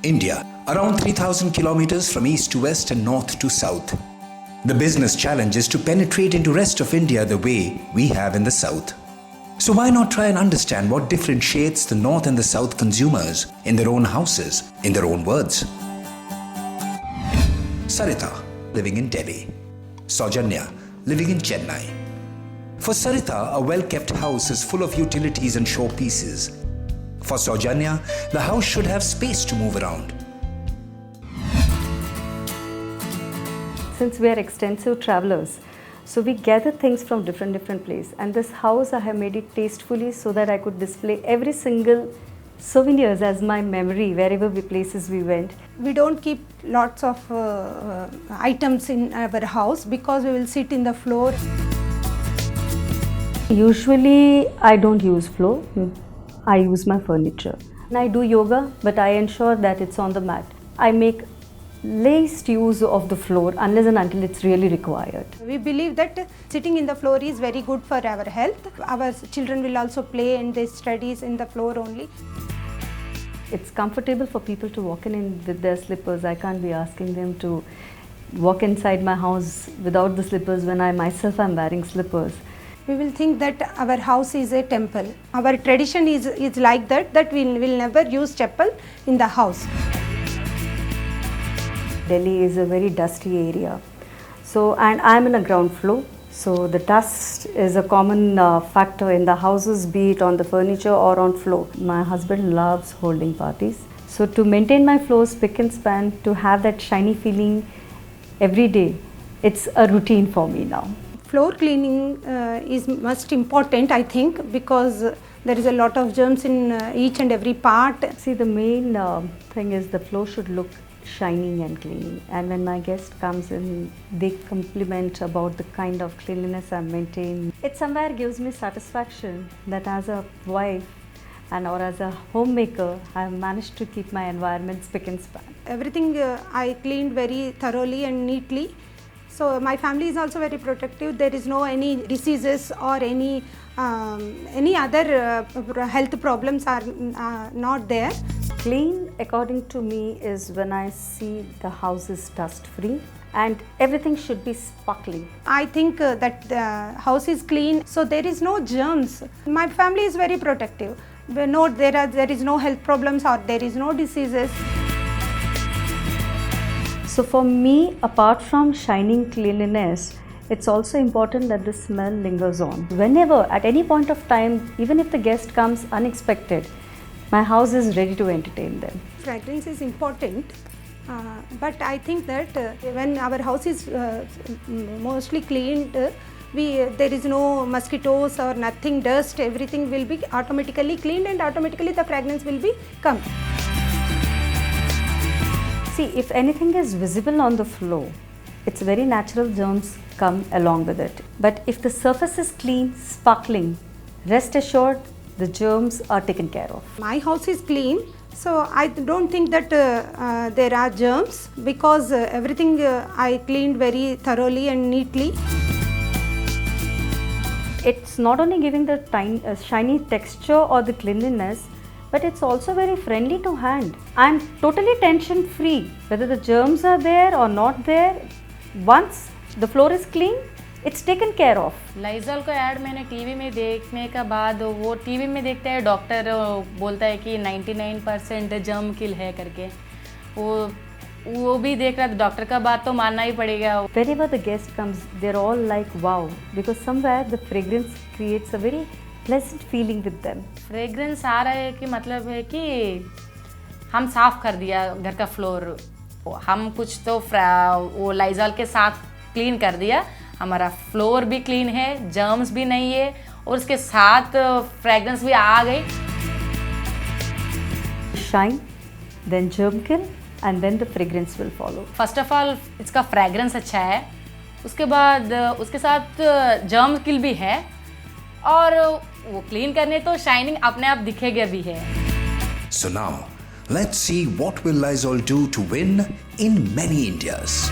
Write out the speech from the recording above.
India, around 3,000 kilometers from east to west and north to south. The business challenge is to penetrate into rest of India the way we have in the south. So why not try and understand what differentiates the north and the south consumers in their own houses, in their own words? Sarita, living in Delhi. Saujanya, living in Chennai. For Sarita, a well-kept house is full of utilities and showpieces. For Saujanya, the house should have space to move around. Since we are extensive travelers, so we gather things from different places. And this house, I have made it tastefully so that I could display every single souvenirs as my memory wherever places we went. We don't keep lots of items in our house because we will sit in the floor. Usually, I don't use floor. I use my furniture. And I do yoga, but I ensure that it's on the mat. I make least use of the floor unless and until it's really required. We believe that sitting in the floor is very good for our health. Our children will also play and they studies in the floor only. It's comfortable for people to walk in with their slippers. I can't be asking them to walk inside my house without the slippers when I myself am wearing slippers. We will think that our house is a temple. Our tradition is like that we will never use chapel in the house. Delhi is a very dusty area. And I'm in a ground floor. So the dust is a common factor in the houses, be it on the furniture or on floor. My husband loves holding parties. So to maintain my floors spick and span, to have that shiny feeling every day, it's a routine for me now. Floor cleaning is most important, I think, because there is a lot of germs in each and every part. See, the main thing is the floor should look shining and clean, and when my guest comes in, they compliment about the kind of cleanliness I maintain. It somewhere gives me satisfaction that as a wife or as a homemaker, I have managed to keep my environment spick and span. Everything I cleaned very thoroughly and neatly. So my family is also very protective. There is no any diseases or any other health problems are not there. Clean, according to me, is when I see the house is dust free and everything should be sparkling. I think that the house is clean, so there is no germs. My family is very protective. No, there is no health problems or there is no diseases. So for me, apart from shining cleanliness, it's also important that the smell lingers on. Whenever, at any point of time, even if the guest comes unexpected, my house is ready to entertain them. Fragrance is important, but I think that when our house is mostly cleaned, there is no mosquitoes or nothing, dust, everything will be automatically cleaned and automatically the fragrance will be come. See, if anything is visible on the floor, it's very natural germs come along with it. But if the surface is clean, sparkling, rest assured, the germs are taken care of. My house is clean, so I don't think that there are germs because everything I cleaned very thoroughly and neatly. It's not only giving the shiny texture or the cleanliness, but it's also very friendly to hand. I'm totally tension free. Whether the germs are there or not there, once the floor is clean, it's taken care of. Lysol का add मैंने TV में देखने का बाद वो TV में देखते हैं डॉक्टर बोलता है कि 99% जर्म किल है करके वो भी देख रहा था डॉक्टर का बात तो मानना ही पड़ेगा. Wherever the guest comes, they're all like wow, because somewhere the fragrance creates a very pleasant feeling with them. Fragrance आ रहा है कि मतलब है कि हम साफ कर दिया घर का फ्लोर, हम कुछ तो वो लाइजॉल के साथ क्लीन कर दिया, हमारा फ्लोर भी क्लीन है, जर्म्स भी नहीं है और उसके साथ फ्रेग्रेंस भी आ गई. Shine, then germ kill, and then the fragrance will follow. First of all इसका फ्रेग्रेंस अच्छा है, उसके बाद उसके साथ जर्म किल भी है और वो क्लीन करने तो शाइनिंग अपने आप दिखेगा भी है. So now, let's see what will Lysol do to win in many Indias.